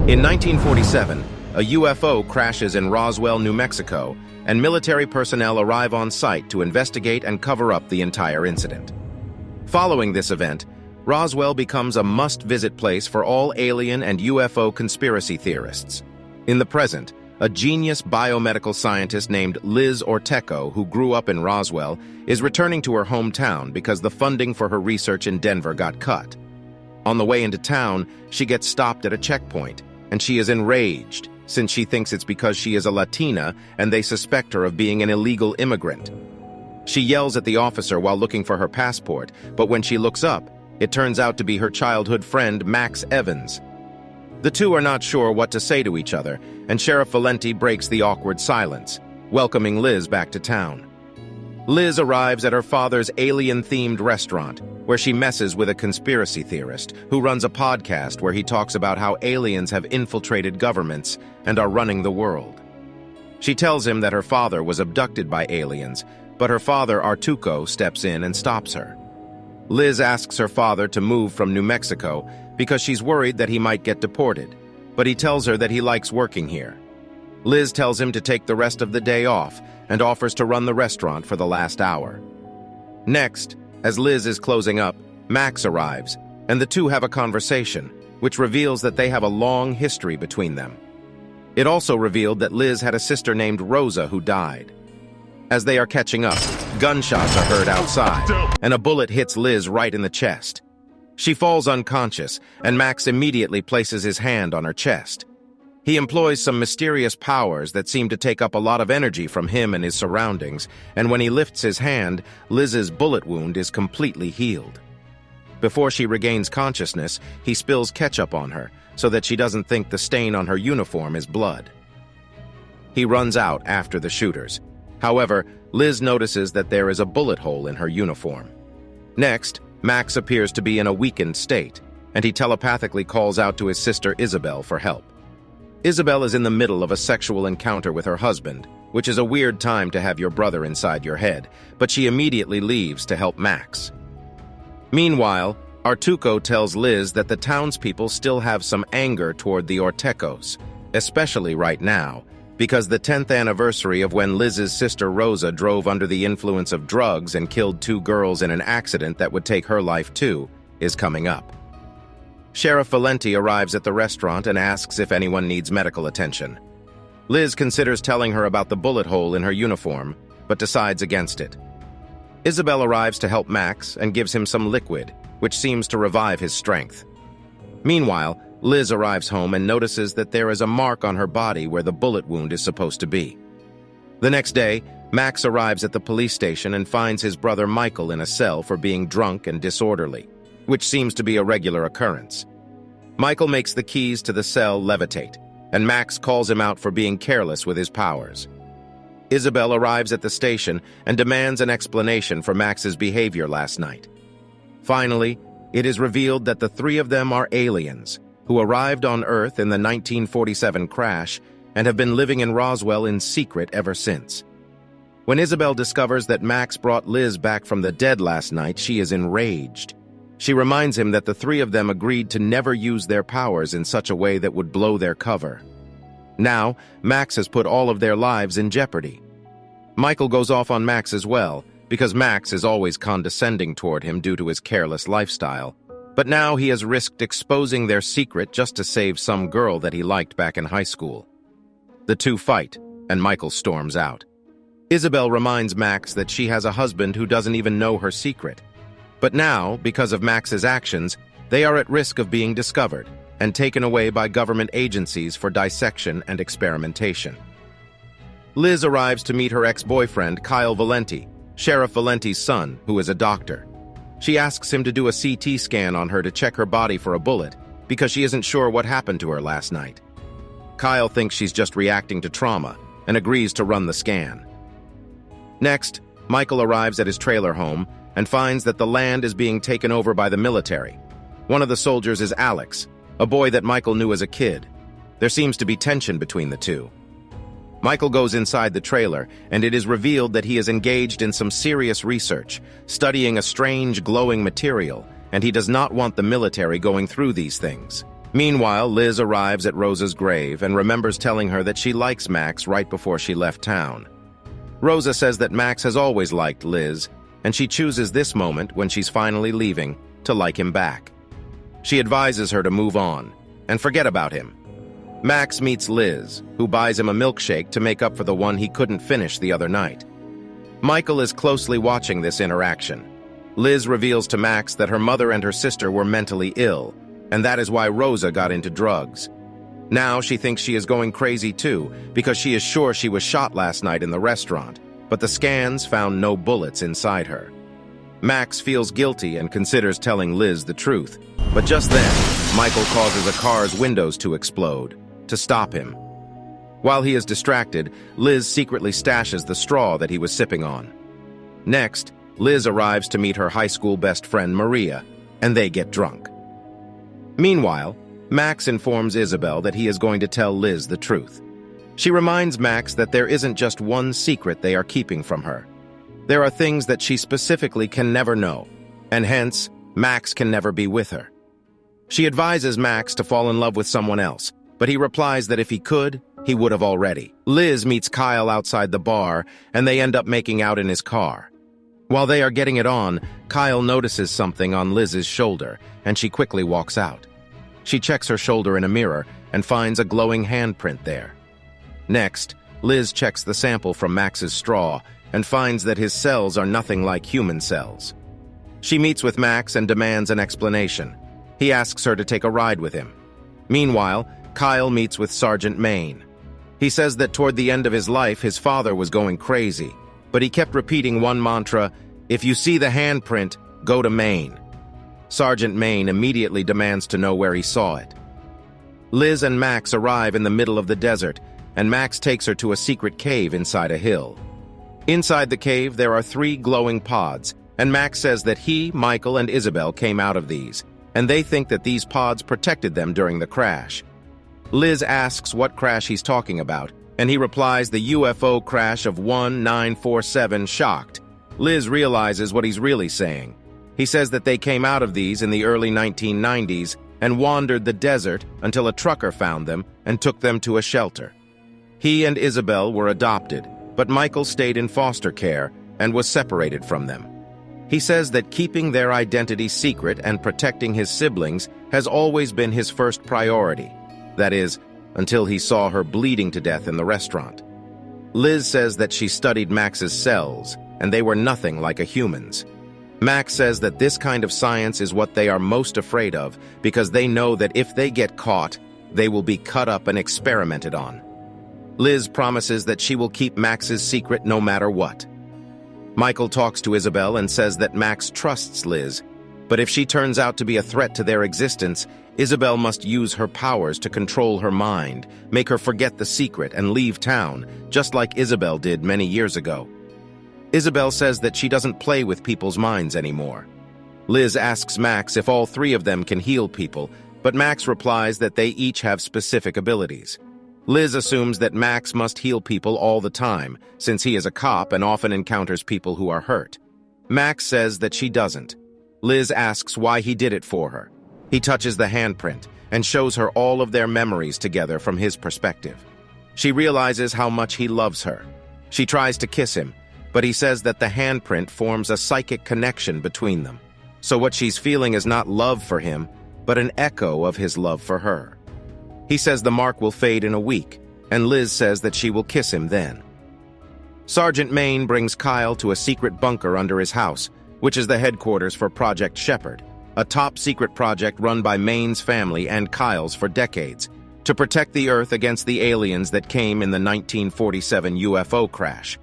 In 1947, a UFO crashes in Roswell, New Mexico, and military personnel arrive on site to investigate and cover up the entire incident. Following this event, Roswell becomes a must-visit place for all alien and UFO conspiracy theorists. In the present, a genius biomedical scientist named Liz Ortecho, who grew up in Roswell, is returning to her hometown because the funding for her research in Denver got cut. On the way into town, she gets stopped at a checkpoint, and she is enraged since she thinks it's because she is a Latina and they suspect her of being an illegal immigrant. She yells at the officer while looking for her passport, but when she looks up, it turns out to be her childhood friend Max Evans. The two are not sure what to say to each other, and Sheriff Valenti breaks the awkward silence, welcoming Liz back to town. Liz arrives at her father's alien-themed restaurant, where she messes with a conspiracy theorist who runs a podcast where he talks about how aliens have infiltrated governments and are running the world. She tells him that her father was abducted by aliens, but her father, Artuco, steps in and stops her. Liz asks her father to move from New Mexico because she's worried that he might get deported, but he tells her that he likes working here. Liz tells him to take the rest of the day off and offers to run the restaurant for the last hour. Next, as Liz is closing up, Max arrives, and the two have a conversation, which reveals that they have a long history between them. It also revealed that Liz had a sister named Rosa who died. As they are catching up, gunshots are heard outside, and a bullet hits Liz right in the chest. She falls unconscious, and Max immediately places his hand on her chest. He employs some mysterious powers that seem to take up a lot of energy from him and his surroundings, and when he lifts his hand, Liz's bullet wound is completely healed. Before she regains consciousness, he spills ketchup on her so that she doesn't think the stain on her uniform is blood. He runs out after the shooters. However, Liz notices that there is a bullet hole in her uniform. Next, Max appears to be in a weakened state, and he telepathically calls out to his sister Isabel for help. Isabel is in the middle of a sexual encounter with her husband, which is a weird time to have your brother inside your head, but she immediately leaves to help Max. Meanwhile, Artuco tells Liz that the townspeople still have some anger toward the Ortechos, especially right now, because the 10th anniversary of when Liz's sister Rosa drove under the influence of drugs and killed 2 girls in an accident that would take her life too, is coming up. Sheriff Valenti arrives at the restaurant and asks if anyone needs medical attention. Liz considers telling her about the bullet hole in her uniform, but decides against it. Isabel arrives to help Max and gives him some liquid, which seems to revive his strength. Meanwhile, Liz arrives home and notices that there is a mark on her body where the bullet wound is supposed to be. The next day, Max arrives at the police station and finds his brother Michael in a cell for being drunk and disorderly, which seems to be a regular occurrence. Michael makes the keys to the cell levitate, and Max calls him out for being careless with his powers. Isabel arrives at the station and demands an explanation for Max's behavior last night. Finally, it is revealed that the 3 of them are aliens who arrived on Earth in the 1947 crash and have been living in Roswell in secret ever since. When Isabel discovers that Max brought Liz back from the dead last night, she is enraged. She reminds him that the 3 of them agreed to never use their powers in such a way that would blow their cover. Now, Max has put all of their lives in jeopardy. Michael goes off on Max as well, because Max is always condescending toward him due to his careless lifestyle. But now he has risked exposing their secret just to save some girl that he liked back in high school. The two fight, and Michael storms out. Isabel reminds Max that she has a husband who doesn't even know her secret. But now, because of Max's actions, they are at risk of being discovered and taken away by government agencies for dissection and experimentation. Liz arrives to meet her ex-boyfriend, Kyle Valenti, Sheriff Valenti's son, who is a doctor. She asks him to do a CT scan on her to check her body for a bullet, because she isn't sure what happened to her last night. Kyle thinks she's just reacting to trauma and agrees to run the scan. Next, Michael arrives at his trailer home and finds that the land is being taken over by the military. One of the soldiers is Alex, a boy that Michael knew as a kid. There seems to be tension between the two. Michael goes inside the trailer, and it is revealed that he is engaged in some serious research, studying a strange glowing material, and he does not want the military going through these things. Meanwhile, Liz arrives at Rosa's grave and remembers telling her that she likes Max right before she left town. Rosa says that Max has always liked Liz, and she chooses this moment, when she's finally leaving, to like him back. She advises her to move on and forget about him. Max meets Liz, who buys him a milkshake to make up for the one he couldn't finish the other night. Michael is closely watching this interaction. Liz reveals to Max that her mother and her sister were mentally ill, and that is why Rosa got into drugs. Now she thinks she is going crazy too, because she is sure she was shot last night in the restaurant, but the scans found no bullets inside her. Max feels guilty and considers telling Liz the truth, but just then, Michael causes a car's windows to explode, to stop him. While he is distracted, Liz secretly stashes the straw that he was sipping on. Next, Liz arrives to meet her high school best friend Maria, and they get drunk. Meanwhile, Max informs Isabel that he is going to tell Liz the truth. She reminds Max that there isn't just one secret they are keeping from her. There are things that she specifically can never know, and hence, Max can never be with her. She advises Max to fall in love with someone else, but he replies that if he could, he would have already. Liz meets Kyle outside the bar, and they end up making out in his car. While they are getting it on, Kyle notices something on Liz's shoulder, and she quickly walks out. She checks her shoulder in a mirror and finds a glowing handprint there. Next, Liz checks the sample from Max's straw and finds that his cells are nothing like human cells. She meets with Max and demands an explanation. He asks her to take a ride with him. Meanwhile, Kyle meets with Sergeant Maine. He says that toward the end of his life, his father was going crazy, but he kept repeating one mantra: "If you see the handprint, go to Maine." Sergeant Maine immediately demands to know where he saw it. Liz and Max arrive in the middle of the desert, and Max takes her to a secret cave inside a hill. Inside the cave, there are 3 glowing pods, and Max says that he, Michael, and Isabel came out of these, and they think that these pods protected them during the crash. Liz asks what crash he's talking about, and he replies the UFO crash of 1947, shocked. Liz realizes what he's really saying. He says that they came out of these in the early 1990s and wandered the desert until a trucker found them and took them to a shelter. He and Isabel were adopted, but Michael stayed in foster care and was separated from them. He says that keeping their identity secret and protecting his siblings has always been his first priority. That is, until he saw her bleeding to death in the restaurant. Liz says that she studied Max's cells, and they were nothing like a human's. Max says that this kind of science is what they are most afraid of, because they know that if they get caught, they will be cut up and experimented on. Liz promises that she will keep Max's secret no matter what. Michael talks to Isabel and says that Max trusts Liz, but if she turns out to be a threat to their existence, Isabel must use her powers to control her mind, make her forget the secret and leave town, just like Isabel did many years ago. Isabel says that she doesn't play with people's minds anymore. Liz asks Max if all 3 of them can heal people, but Max replies that they each have specific abilities. Liz assumes that Max must heal people all the time, since he is a cop and often encounters people who are hurt. Max says that she doesn't. Liz asks why he did it for her. He touches the handprint and shows her all of their memories together from his perspective. She realizes how much he loves her. She tries to kiss him, but he says that the handprint forms a psychic connection between them. So what she's feeling is not love for him, but an echo of his love for her. He says the mark will fade in a week, and Liz says that she will kiss him then. Sergeant Maine brings Kyle to a secret bunker under his house, which is the headquarters for Project Shepherd, a top-secret project run by Maine's family and Kyle's for decades, to protect the Earth against the aliens that came in the 1947 UFO crash.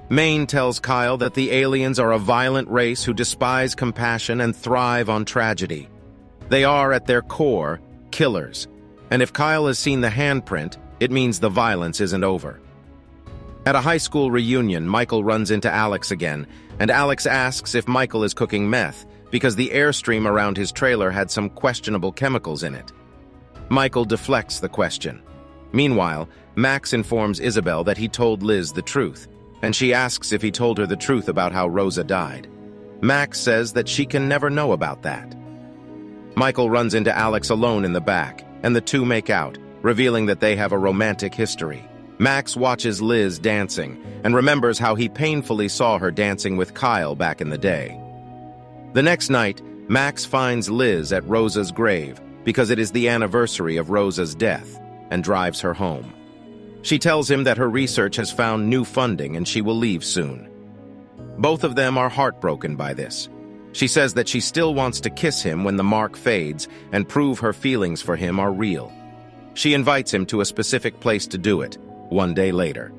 Maine tells Kyle that the aliens are a violent race who despise compassion and thrive on tragedy. They are, at their core, killers, and if Kyle has seen the handprint, it means the violence isn't over. At a high school reunion, Michael runs into Alex again, and Alex asks if Michael is cooking meth, because the airstream around his trailer had some questionable chemicals in it. Michael deflects the question. Meanwhile, Max informs Isabel that he told Liz the truth, and she asks if he told her the truth about how Rosa died. Max says that she can never know about that. Michael runs into Alex alone in the back, and the two make out, revealing that they have a romantic history. Max watches Liz dancing and remembers how he painfully saw her dancing with Kyle back in the day. The next night, Max finds Liz at Rosa's grave because it is the anniversary of Rosa's death, and drives her home. She tells him that her research has found new funding and she will leave soon. Both of them are heartbroken by this. She says that she still wants to kiss him when the mark fades and prove her feelings for him are real. She invites him to a specific place to do it, one day later.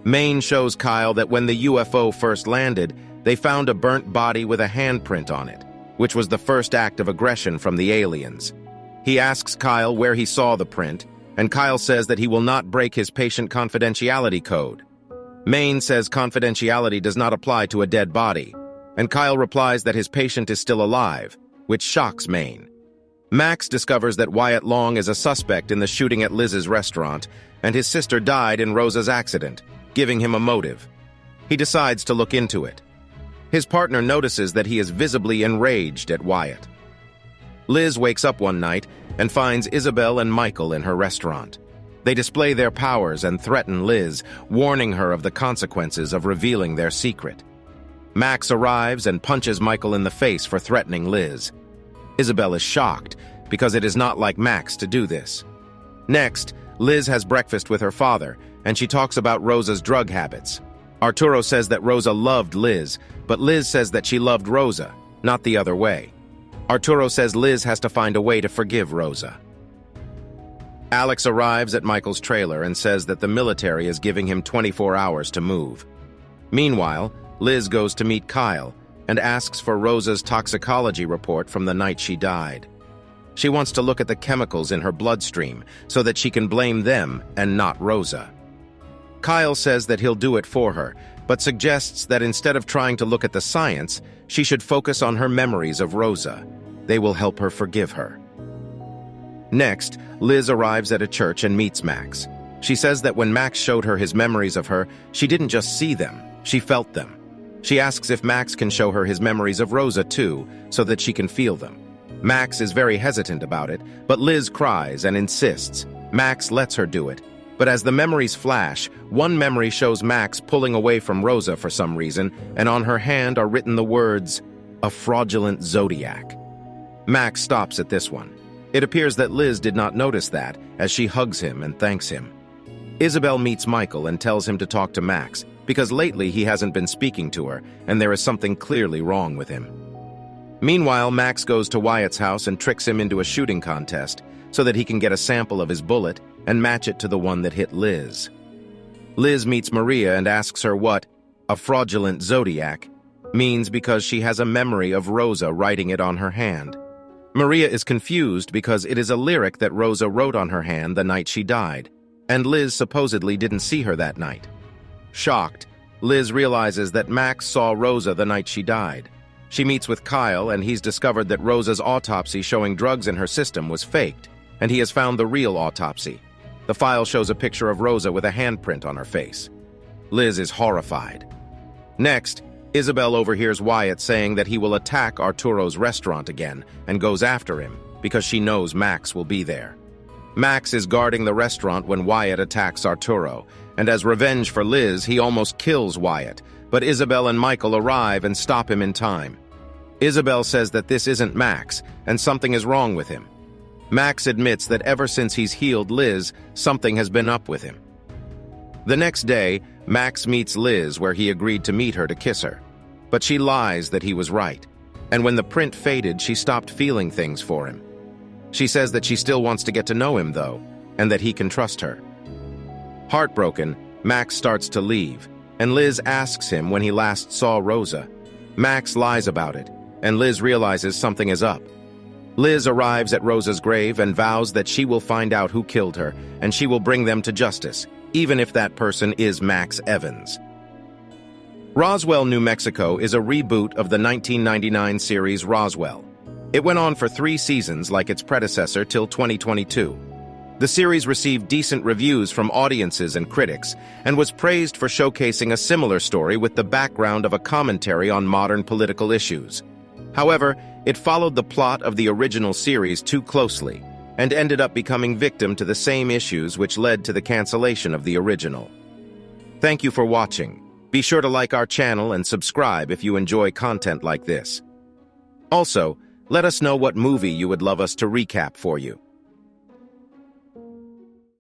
Maine shows Kyle that when the UFO first landed, they found a burnt body with a handprint on it, which was the first act of aggression from the aliens. He asks Kyle where he saw the print, and Kyle says that he will not break his patient confidentiality code. Maine says confidentiality does not apply to a dead body, and Kyle replies that his patient is still alive, which shocks Maine. Max discovers that Wyatt Long is a suspect in the shooting at Liz's restaurant, and his sister died in Rosa's accident, giving him a motive. He decides to look into it. His partner notices that he is visibly enraged at Wyatt. Liz wakes up one night and finds Isabel and Michael in her restaurant. They display their powers and threaten Liz, warning her of the consequences of revealing their secret. Max arrives and punches Michael in the face for threatening Liz. Isabel is shocked because it is not like Max to do this. Next, Liz has breakfast with her father, and she talks about Rosa's drug habits. Arturo says that Rosa loved Liz, but Liz says that she loved Rosa, not the other way. Arturo says Liz has to find a way to forgive Rosa. Alex arrives at Michael's trailer and says that the military is giving him 24 hours to move. Meanwhile, Liz goes to meet Kyle and asks for Rosa's toxicology report from the night she died. She wants to look at the chemicals in her bloodstream so that she can blame them and not Rosa. Kyle says that he'll do it for her, but suggests that instead of trying to look at the science, she should focus on her memories of Rosa. They will help her forgive her. Next, Liz arrives at a church and meets Max. She says that when Max showed her his memories of her, she didn't just see them, she felt them. She asks if Max can show her his memories of Rosa too, so that she can feel them. Max is very hesitant about it, but Liz cries and insists. Max lets her do it. But as the memories flash, one memory shows Max pulling away from Rosa for some reason, and on her hand are written the words, "A fraudulent zodiac." Max stops at this one. It appears that Liz did not notice that, as she hugs him and thanks him. Isabel meets Michael and tells him to talk to Max, because lately he hasn't been speaking to her, and there is something clearly wrong with him. Meanwhile, Max goes to Wyatt's house and tricks him into a shooting contest, so that he can get a sample of his bullet and match it to the one that hit Liz. Liz meets Maria and asks her what "a fraudulent zodiac" means because she has a memory of Rosa writing it on her hand. Maria is confused because it is a lyric that Rosa wrote on her hand the night she died, and Liz supposedly didn't see her that night. Shocked, Liz realizes that Max saw Rosa the night she died. She meets with Kyle, and he's discovered that Rosa's autopsy showing drugs in her system was faked, and he has found the real autopsy. The file shows a picture of Rosa with a handprint on her face. Liz is horrified. Next, Isabel overhears Wyatt saying that he will attack Arturo's restaurant again and goes after him because she knows Max will be there. Max is guarding the restaurant when Wyatt attacks Arturo, and as revenge for Liz, he almost kills Wyatt, but Isabel and Michael arrive and stop him in time. Isabel says that this isn't Max, and something is wrong with him. Max admits that ever since he's healed Liz, something has been up with him. The next day, Max meets Liz where he agreed to meet her to kiss her. But she lies that he was right, and when the print faded, she stopped feeling things for him. She says that she still wants to get to know him, though, and that he can trust her. Heartbroken, Max starts to leave, and Liz asks him when he last saw Rosa. Max lies about it, and Liz realizes something is up. Liz arrives at Rosa's grave and vows that she will find out who killed her, and she will bring them to justice, even if that person is Max Evans. Roswell, New Mexico is a reboot of the 1999 series Roswell. It went on for 3 seasons like its predecessor till 2022. The series received decent reviews from audiences and critics, and was praised for showcasing a similar story with the background of a commentary on modern political issues. However, it followed the plot of the original series too closely, and ended up becoming victim to the same issues which led to the cancellation of the original. Thank you for watching. Be sure to like our channel and subscribe if you enjoy content like this. Also, let us know what movie you would love us to recap for you.